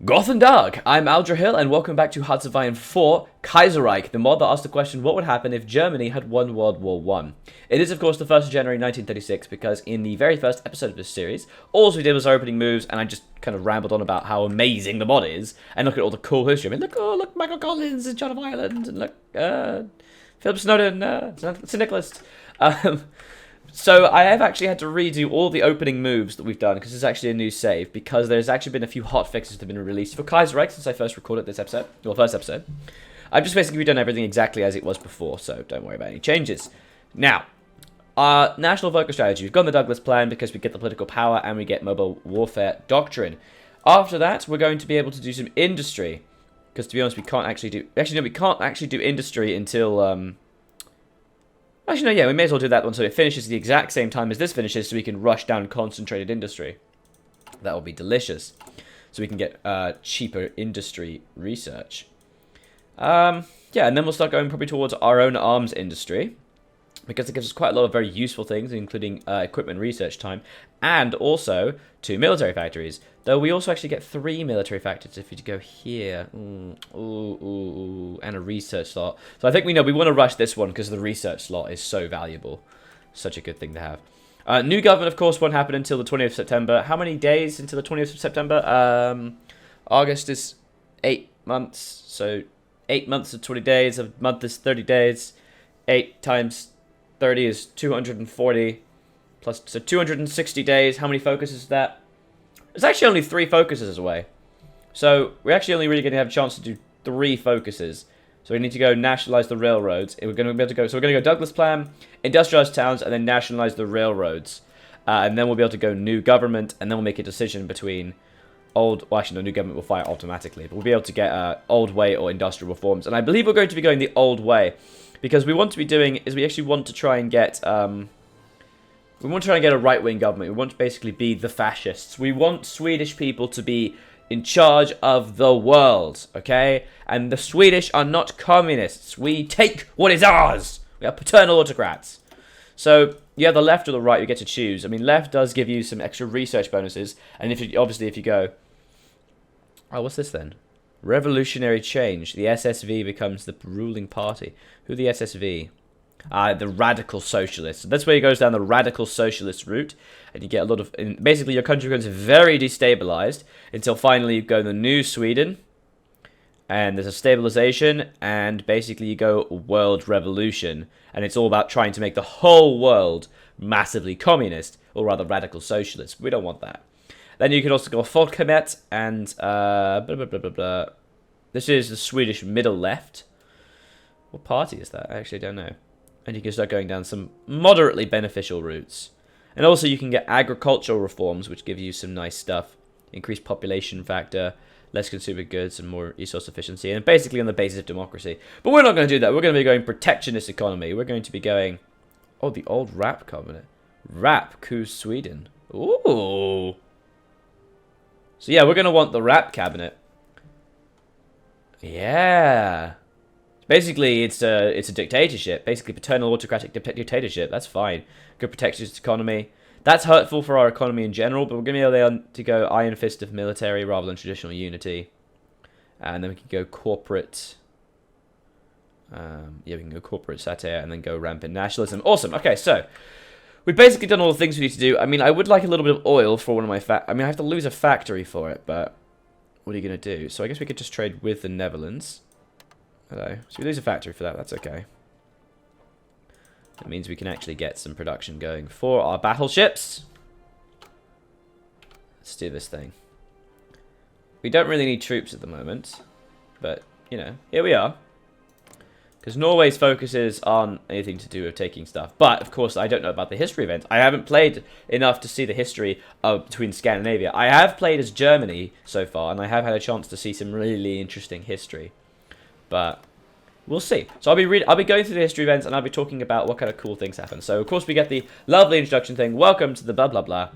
Gothen Dark, I'm Aldrahill, and welcome back to Hearts of Iron 4, Kaiserreich, the mod that asked the question, what would happen if Germany had won World War One? It is, of course, the 1st of January 1936, because in the very first episode of this series, all we did was our opening moves, and I just kind of rambled on about how amazing the mod is, and look at all the cool history. I mean, look, Michael Collins and John of Ireland, and look, Philip Snowden, St. Nicholas. So I have actually had to redo all the opening moves that we've done, because it's actually a new save, because there's actually been a few hot fixes that have been released for Kaiserreich since I first recorded this episode, or first episode. I've just basically redone everything exactly as it was before, so don't worry about any changes. Now, our national focus strategy. We've got the Douglas plan because we get the political power and we get mobile warfare doctrine. After that, we're going to be able to do some industry, because to be honest, we can't actually do... Actually, no, we can't actually do industry until... Actually, no, yeah, we may as well do that one so it finishes the exact same time as this finishes so we can rush down concentrated industry. That will be delicious. So we can get cheaper industry research. Yeah, and then we'll start going probably towards our own arms industry, because it gives us quite a lot of very useful things, including equipment research time, and also 2 military factories. Though we also actually get 3 military factories if you go here. And a research slot. So I think we know we want to rush this one because the research slot is so valuable. Such a good thing to have. New government, of course, won't happen until the 20th of September. How many days until the 20th of September? August is 8 months. So 8 months of 20 days. A month is 30 days. 8 times 30 is 240. Plus, so 260 days. How many focuses is that? It's actually only 3 focuses away. So we're actually only really going to have a chance to do 3 focuses. So we need to go nationalize the railroads. We're going to be able to go. So we're going to go Douglas plan, industrialize towns, and then nationalize the railroads. And then we'll be able to go new government, and then we'll make a decision between old. Well, actually, no, new government will fire automatically, but we'll be able to get old way or industrial reforms. And I believe we're going to be going the old way, because we want to be doing is we actually want to try and get. We want to try and get a right-wing government. We want to basically be the fascists. We want Swedish people to be in charge of the world, okay? And the Swedish are not communists. We take what is ours. We are paternal autocrats. So, you have the left or the right, you get to choose. I mean, left does give you some extra research bonuses. And if you, obviously, if you go... Oh, what's this then? Revolutionary change. The SSV becomes the ruling party. Who the SSV? The radical socialists. So that's where he goes down the radical socialist route, and you get a lot of. Basically, your country becomes very destabilized until finally you go the new Sweden, and there's a stabilization, and basically you go world revolution, and it's all about trying to make the whole world massively communist, or rather radical socialist. We don't want that. Then you can also go Folkhemet and blah blah blah blah blah. This is the Swedish middle left. What party is that? I actually don't know. And you can start going down some moderately beneficial routes. And also you can get agricultural reforms, which give you some nice stuff. Increased population factor, less consumer goods, and more resource efficiency. And basically on the basis of democracy. But we're not going to do that. We're going to be going protectionist economy. We're going to be going... Oh, the old RAP cabinet. RAP coups Sweden. Ooh. So yeah, we're going to want the RAP cabinet. Yeah. Basically, it's a dictatorship. Basically, paternal autocratic dictatorship. That's fine. Good protectionist economy. That's hurtful for our economy in general, but we're going to be able to go iron fist of military rather than traditional unity. And then we can go corporate. Yeah, we can go corporate satire and then go rampant nationalism. Awesome. Okay, so we've basically done all the things we need to do. I mean, I would like a little bit of oil for one of my I mean, I have to lose a factory for it, but what are you going to do? So I guess we could just trade with the Netherlands. Hello. So we lose a factory for that. That's okay. That means we can actually get some production going for our battleships. Let's do this thing. We don't really need troops at the moment. But, you know, here we are. Because Norway's focuses on anything to do with taking stuff. But, of course, I don't know about the history events. I haven't played enough to see the history of between Scandinavia. I have played as Germany so far, and I have had a chance to see some really interesting history. But we'll see. So I'll be going through the history events, and I'll be talking about what kind of cool things happen. So of course we get the lovely introduction thing. Welcome to the blah blah blah.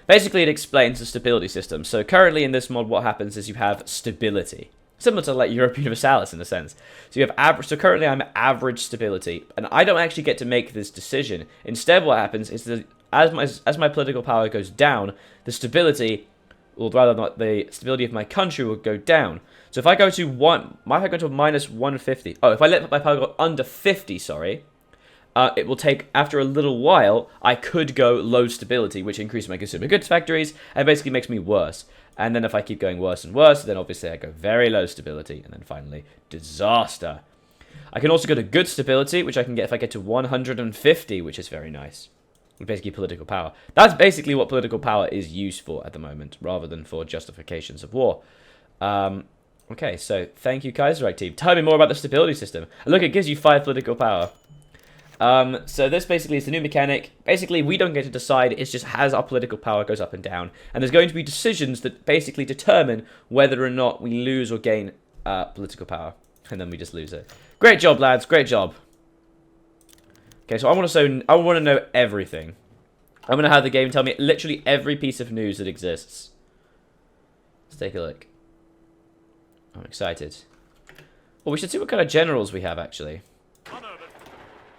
Basically, it explains the stability system. So currently in this mod, what happens is you have stability, similar to like Europe Universalis in a sense. So you have average. So currently I'm average stability, and I don't actually get to make this decision. Instead, what happens is that as my political power goes down, the stability or rather not, the stability of my country will go down. So if I go to minus 150, oh, if I let my power go under 50, sorry, it will take, after a little while, I could go low stability, which increases my consumer goods factories, and basically makes me worse. And then if I keep going worse and worse, then obviously I go very low stability, and then finally, disaster. I can also go to good stability, which I can get if I get to 150, which is very nice. Basically political power. That's basically what political power is used for at the moment, rather than for justifications of war. Okay, so thank you, Kaiserreich team. Tell me more about the stability system. And look, it gives you 5 political power. So this basically is the new mechanic. Basically, we don't get to decide. It's just as our political power goes up and down. And there's going to be decisions that basically determine whether or not we lose or gain political power. And then we just lose it. Great job, lads. Great job. Okay, so I want to know everything. I'm going to have the game tell me literally every piece of news that exists. Let's take a look. I'm excited. Well, we should see what kind of generals we have, actually.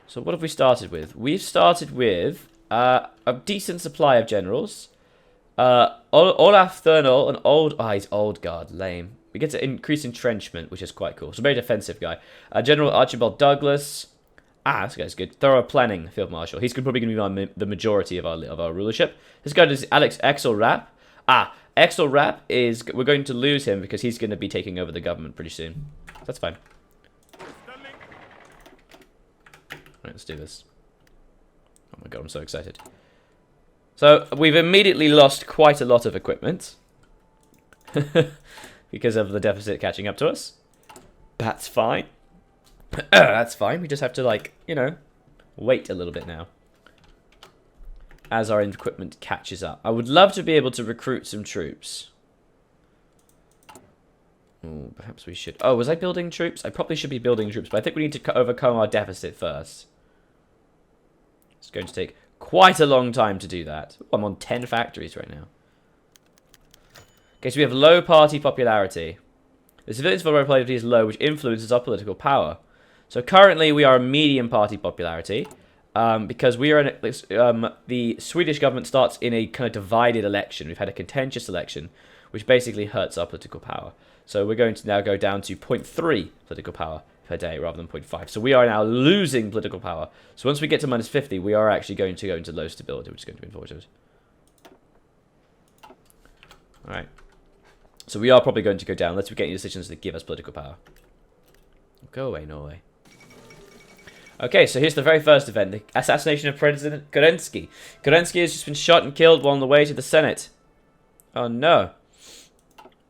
So what have we started with? We've started with a decent supply of generals. Olaf Thurnall, an old... Oh, he's old guard. Lame. We get to increase entrenchment, which is quite cool. So very defensive guy. General Archibald Douglas. Ah, this guy's good. Thorough planning, Field Marshal. He's probably going to be the majority of our rulership. This guy is Alex Exelrap. Ah, Exelrap is... We're going to lose him because he's going to be taking over the government pretty soon. That's fine. Right, let's do this. Oh my god, I'm so excited. So, we've immediately lost quite a lot of equipment. Because of the deficit catching up to us. That's fine. That's fine. We just have to, like, you know, wait a little bit now. As our equipment catches up. I would love to be able to recruit some troops. Oh, perhaps we should... Oh, was I building troops? I probably should be building troops, but I think we need to overcome our deficit first. It's going to take quite a long time to do that. Ooh, I'm on 10 factories right now. Okay, so we have low party popularity. The civilians' popularity is low, which influences our political power. So currently we are a medium party popularity. Because we are in the Swedish government starts in a kind of divided election. We've had a contentious election, which basically hurts our political power. So we're going to now go down to 0.3 political power per day rather than 0.5. So we are now losing political power. So once we get to minus 50, we are actually going to go into low stability, which is going to be unfortunate. Alright. So we are probably going to go down. Let's get any decisions that give us political power. Go away, Norway. Okay, so here's the very first event, the assassination of President Kerensky. Kerensky has just been shot and killed while on the way to the Senate. Oh no.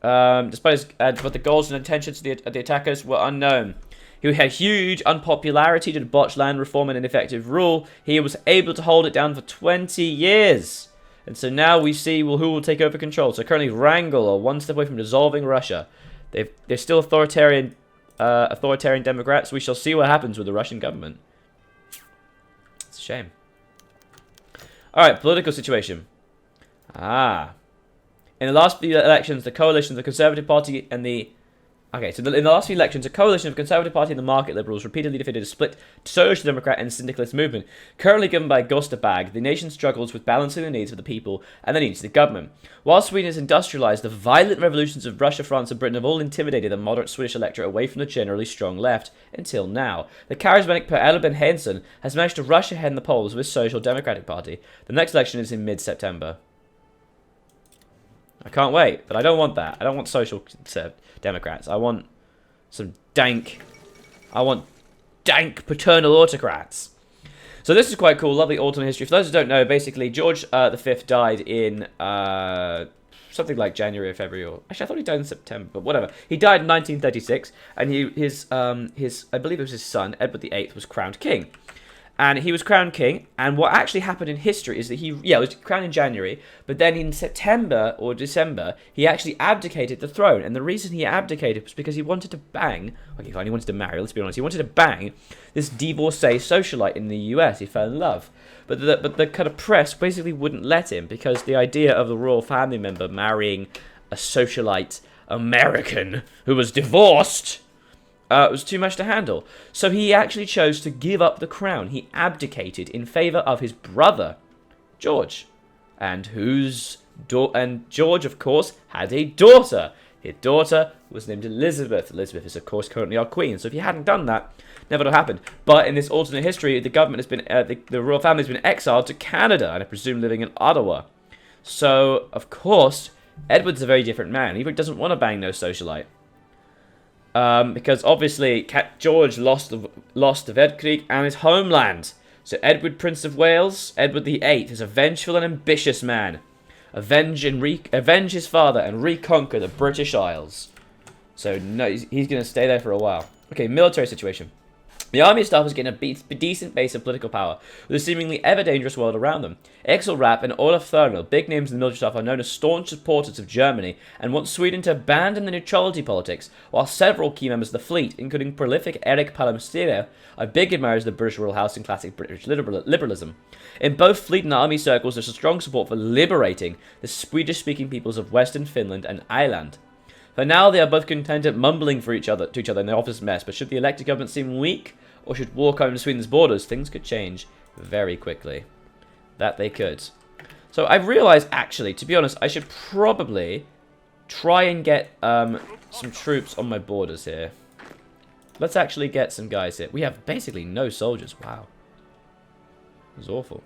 Despite his, but the goals and intentions of the attackers were unknown. He had huge unpopularity due to botched land reform and ineffective rule. He was able to hold it down for 20 years. And so now we see who will take over control. So currently Wrangel are one step away from dissolving Russia. They're still authoritarian Democrats. We shall see what happens with the Russian government. It's a shame. Alright, political situation. In the last few elections, the coalition of the Conservative Party and the... Okay, so in the last few elections, a coalition of the Conservative Party and the Market Liberals repeatedly defeated a split Social Democrat and Syndicalist movement. Currently governed by Gösta Bagge, the nation struggles with balancing the needs of the people and the needs of the government. While Sweden is industrialized, the violent revolutions of Russia, France and Britain have all intimidated the moderate Swedish electorate away from the generally strong left, until now. The charismatic Per Albin Hansson has managed to rush ahead in the polls with Social Democratic Party. The next election is in mid-September. I can't wait, but I don't want that. I don't want Social Democrats. I want some dank... I want dank paternal autocrats. So this is quite cool. Lovely alternate history. For those who don't know, basically, George V died in something like January or February. Or actually, I thought he died in September, but whatever. He died in 1936, and his I believe it was his son, Edward VIII, was crowned king. And he was crowned king, and what actually happened in history is that he was crowned in January, but then in September or December, he actually abdicated the throne. And the reason he abdicated was because he wanted to bang, okay, fine, he wanted to marry, let's be honest, he wanted to bang this divorcee socialite in the US. He fell in love. But the kind of press basically wouldn't let him, because the idea of the royal family member marrying a socialite American who was divorced... it was too much to handle. So he actually chose to give up the crown. He abdicated in favour of his brother, George. And whose And George, of course, had a daughter. His daughter was named Elizabeth. Elizabeth is, of course, currently our queen. So if he hadn't done that, never would have happened. But in this alternate history, the government has been, the royal family has been exiled to Canada, and I presume living in Ottawa. So, of course, Edward's a very different man. He doesn't want to bang no socialite. Because obviously George lost the Vedkrieg and his homeland. So Edward, Prince of Wales, Edward VIII, is a vengeful and ambitious man. Avenge his father and reconquer the British Isles. So no, he's going to stay there for a while. Okay, military situation. The army staff was getting a decent base of political power, with a seemingly ever-dangerous world around them. Axel Rapp and Olaf Thurnell, big names in the military staff, are known as staunch supporters of Germany and want Sweden to abandon the neutrality politics, while several key members of the fleet, including prolific Erik Palmstierna, are big admirers of the British royal house and classic British liberalism. In both fleet and army circles, there's a strong support for liberating the Swedish-speaking peoples of Western Finland and Ireland. For now, they are both content at mumbling to each other in their office mess, but should the elected government seem weak, or should war come to Sweden's borders, things could change very quickly. That they could. So I've realised, actually, to be honest, I should probably try and get some troops on my borders here. Let's actually get some guys here. We have basically no soldiers. Wow. It was awful.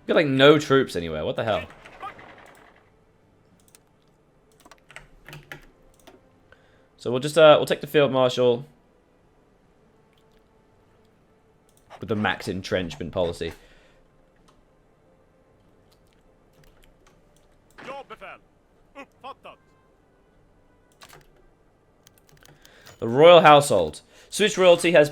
Got like no troops anywhere. What the hell? So we'll just we'll take the field marshal with the max entrenchment policy. The royal household. Swedish royalty has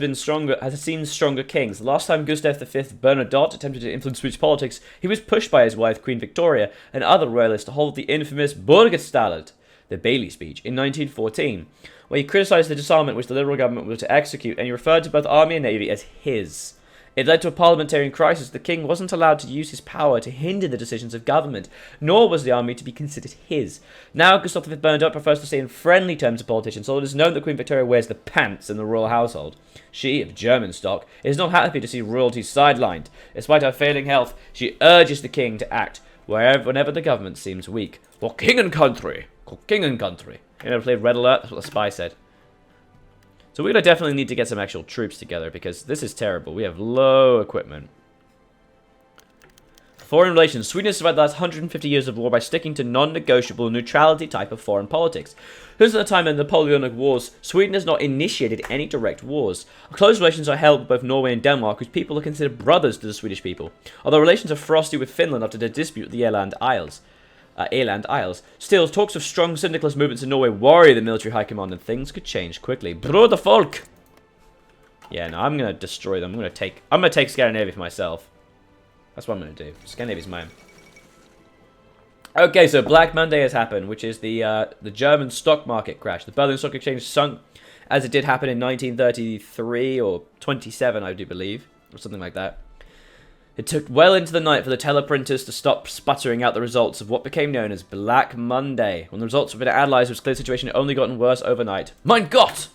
seen stronger kings. The last time Gustav V Bernadotte attempted to influence Swedish politics, he was pushed by his wife Queen Victoria and other royalists to hold the infamous Burgestallet, the Bailey speech, in 1914, where he criticised the disarmament which the Liberal government was to execute, and he referred to both army and navy as his. It led to a parliamentary crisis. The king wasn't allowed to use his power to hinder the decisions of government, nor was the army to be considered his. Now Gustav V Bernadotte prefers to stay in friendly terms to politicians, although it is known that Queen Victoria wears the pants in the royal household. She, of German stock, is not happy to see royalty sidelined. Despite her failing health, she urges the king to act whenever the government seems weak. For king and country. For king and country. You know, played Red Alert? That's what the spy said. So we're going to definitely need to get some actual troops together, because this is terrible. We have low equipment. Foreign relations. Sweden has survived the last 150 years of war by sticking to non-negotiable neutrality type of foreign politics. Since at the time of the Napoleonic Wars, Sweden has not initiated any direct wars. Close relations are held with both Norway and Denmark, whose people are considered brothers to the Swedish people, although relations are frosty with Finland after their dispute with the Åland Isles. Still, talks of strong syndicalist movements in Norway worry the military high command, and things could change quickly. Broder folk! Yeah, no, I'm gonna destroy them. I'm gonna take Scandinavia for myself. That's what I'm gonna do. Scandinavia's mine. Okay, so Black Monday has happened, which is the German stock market crash. The Berlin Stock Exchange sunk, as it did happen in 1933 or 27, I do believe, or something like that. It took well into the night for the teleprinters to stop sputtering out the results of what became known as Black Monday. When the results have been analysed, it was clear the situation had only gotten worse overnight. Mein Gott!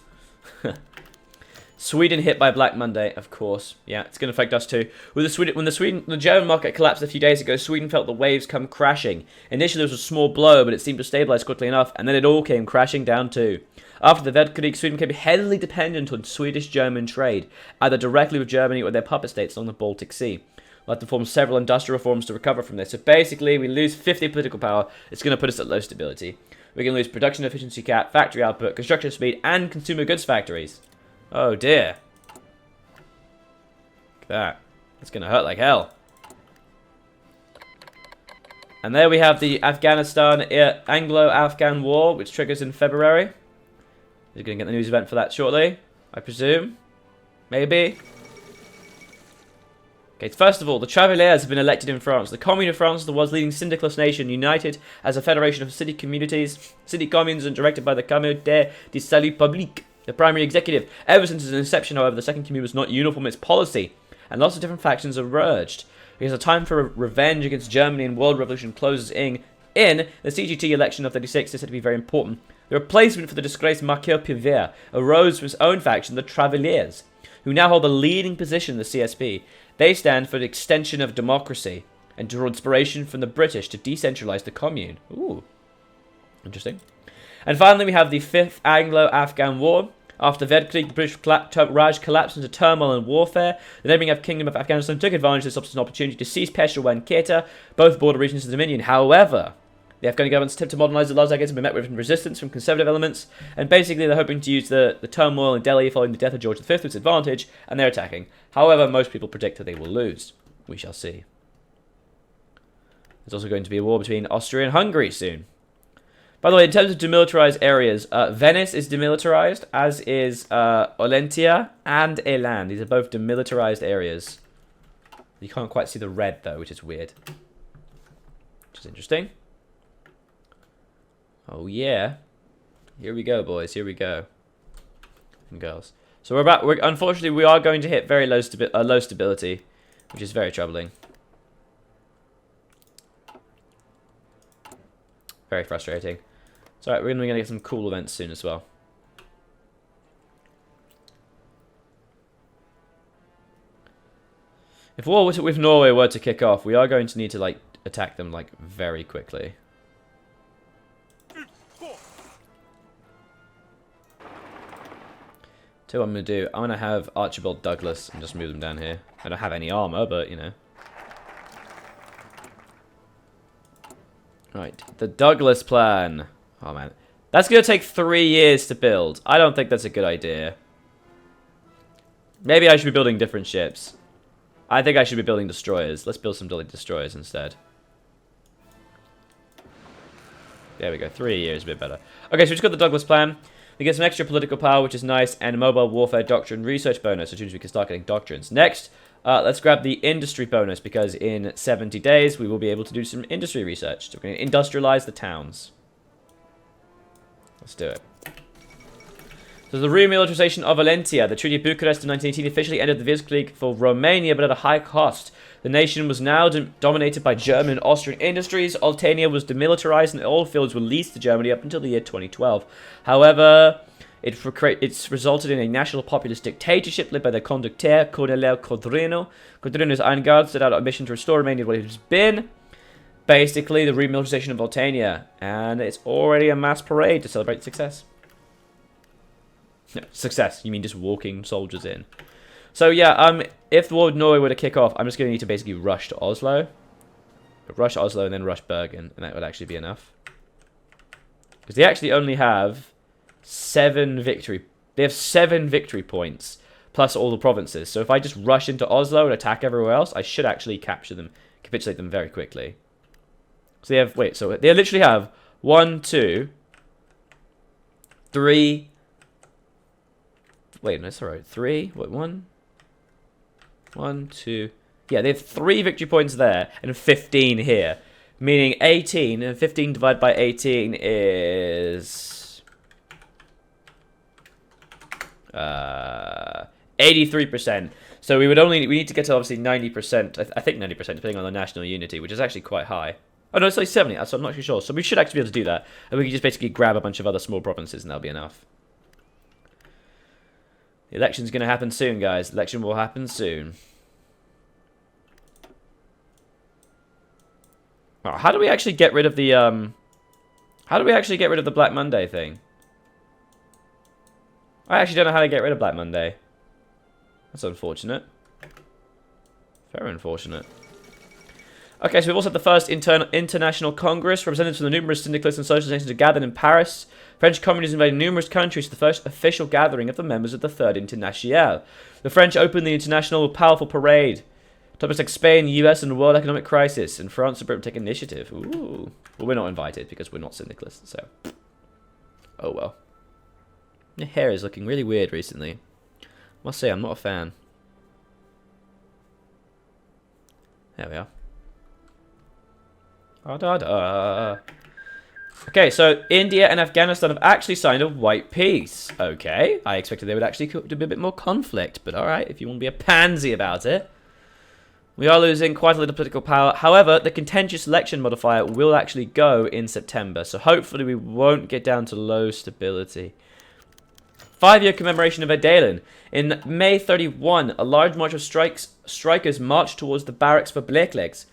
Sweden hit by Black Monday, of course. Yeah, it's going to affect us too. When the German market collapsed a few days ago, Sweden felt the waves come crashing. Initially, it was a small blow, but it seemed to stabilise quickly enough, and then it all came crashing down too. After the Weltkrieg, Sweden became heavily dependent on Swedish-German trade, either directly with Germany or their puppet states along the Baltic Sea. We'll have to perform several industrial reforms to recover from this. So basically, we lose 50 political power. It's going to put us at low stability. We're going to lose production efficiency cap, factory output, construction speed, and consumer goods factories. Oh dear. Look at that. That's going to hurt like hell. And there we have the Afghanistan Anglo-Afghan War, which triggers in February. We're going to get the news event for that shortly, I presume. Maybe. Okay, first of all, the Travailleurs have been elected in France. The Commune of France is the world's leading syndicalist nation, united as a federation of city communities, city communes, and directed by the Comité de Salut Public, the primary executive. Ever since its inception, however, the second commune was not uniform in its policy, and lots of different factions emerged. Because the time for revenge against Germany and world revolution closes in, the CGT election of 36 is said to be very important. The replacement for the disgraced Marquis Pivert arose from his own faction, the Travailleurs, who now hold the leading position in the CSP. They stand for the extension of democracy and draw inspiration from the British to decentralize the commune. Ooh, interesting. And finally, we have the 5th Anglo-Afghan War. After the Weltkrieg, British Raj collapsed into turmoil and warfare. The neighbouring Kingdom of Afghanistan took advantage of this as an opportunity to seize Peshawar and Quetta, both border regions of the Dominion. However, the Afghan government's attempt to modernise the last decades have been met with resistance from conservative elements, and basically they're hoping to use the turmoil in Delhi following the death of George V to its advantage, and they're attacking. However, most people predict that they will lose. We shall see. There's also going to be a war between Austria and Hungary soon. By the way, in terms of demilitarized areas, Venice is demilitarized, as is Olentia and Elan. These are both demilitarized areas. You can't quite see the red, though, which is weird. Which is interesting. Oh, yeah. Here we go, boys. Here we go. And girls. So unfortunately, we are going to hit very low stability, which is very troubling. Very frustrating. It's alright, we're going to get some cool events soon as well. If war with Norway were to kick off, we are going to need to, like, attack them, like, very quickly. So what I'm going to do, I'm going to have Archibald Douglas and just move them down here. I don't have any armor, but, you know. Right, the Douglas plan. Oh, man. That's going to take 3 years to build. I don't think that's a good idea. Maybe I should be building different ships. I think I should be building destroyers. Let's build some destroyers instead. There we go. 3 years, a bit better. Okay, so we just got the Douglas plan. We get some extra political power, which is nice, and a mobile warfare doctrine research bonus, which means we can start getting doctrines. Next, let's grab the industry bonus, because in 70 days, we will be able to do some industry research. So we're going to industrialize the towns. Let's do it. So the remilitarization of Valentia. The Treaty of Bucharest in 1918 officially ended the Weltkrieg for Romania, but at a high cost. The nation was now dominated by German and Austrian industries. Oltenia was demilitarized and oil fields were leased to Germany up until the year 2012. However, it's resulted in a national populist dictatorship led by the conductor, Colonel Codrino. Codrino's Iron Guard set out on a mission to restore Romania to what it has been. Basically, the remilitarization of Oltenia. And it's already a mass parade to celebrate success. No, success. You mean just walking soldiers in. So yeah, if the war with Norway were to kick off, I'm just going to need to basically rush to Oslo. Rush Oslo and then rush Bergen, and that would actually be enough. Because they actually only have 7 victory. They have 7 victory points, plus all the provinces. So if I just rush into Oslo and attack everywhere else, I should actually capitulate them very quickly. So they have, so they literally have 1, 2, 3... Wait, no, sorry. 3? What, 1? 1, 2... Yeah, they have 3 victory points there and 15 here. Meaning 18, and 15 divided by 18 is... 83%. So we need to get to obviously 90%. I think 90%, depending on the national unity, which is actually quite high. Oh no, it's like 70, so I'm not too sure. So we should actually be able to do that. And we can just basically grab a bunch of other small provinces and that'll be enough. The election's going to happen soon, guys. The election will happen soon. Oh, how do we actually get rid of the, How do we actually get rid of the Black Monday thing? I actually don't know how to get rid of Black Monday. That's unfortunate. Very unfortunate. Okay, so we've also had the first international congress. Representatives from the numerous syndicalists and social nations are gathered in Paris. French communists invaded numerous countries for the first official gathering of the members of the Third Internationale. The French opened the international with a powerful parade. Topics like Spain, US, and the world economic crisis. And France and Britain take initiative. Ooh. Well, we're not invited because we're not syndicalists, so... Oh well. Your hair is looking really weird recently. I must say, I'm not a fan. There we are. Okay, so India and Afghanistan have actually signed a white peace. Okay, I expected they would actually do a bit more conflict, but alright, if you want to be a pansy about it. We are losing quite a little political power. However, the contentious election modifier will actually go in September, so hopefully we won't get down to low stability. 5-year commemoration of Adalin. In May 31, a large march of strikers marched towards the barracks for blacklegs,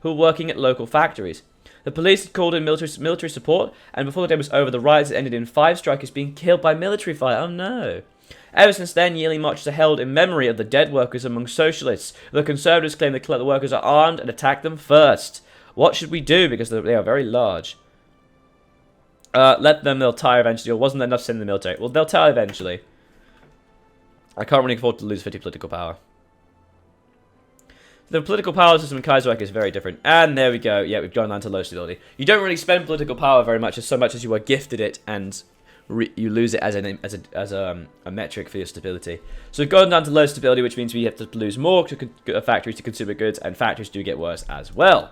who were working at local factories. The police had called in military support, and before the day was over, the riots had ended in 5 strikers being killed by military fire. Oh no. Ever since then, yearly marches are held in memory of the dead workers among socialists. The conservatives claim that the workers are armed and attack them first. What should we do? Because they are very large. Let them, they'll tire eventually. Or wasn't there enough sin in the military? Well, they'll tire eventually. I can't really afford to lose 50 political power. The political power system in Kaiserreich is very different. And there we go. Yeah, we've gone down to low stability. You don't really spend political power very much, so much as you are gifted it, and you lose it as a metric for your stability. So we've gone down to low stability, which means we have to lose more factories to consumer goods, and factories do get worse as well.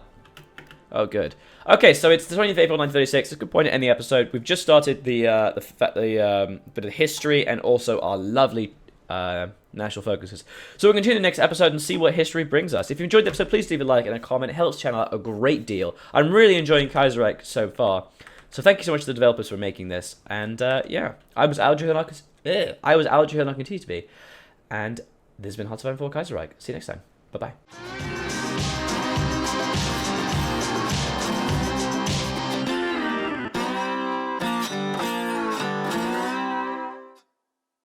Oh, good. Okay, so it's the 20th of April, 1936. It's a good point at any episode. We've just started the bit of history and also our lovely national focuses. So we'll continue the next episode and see what history brings us. If you enjoyed the episode, please leave a like and a comment. It helps the channel out a great deal. I'm really enjoying Kaiserreich so far. So thank you so much to the developers for making this. And yeah, I was Alger and I continue to be. And this has been Hot Surviving for Kaiserreich. See you next time. Bye-bye.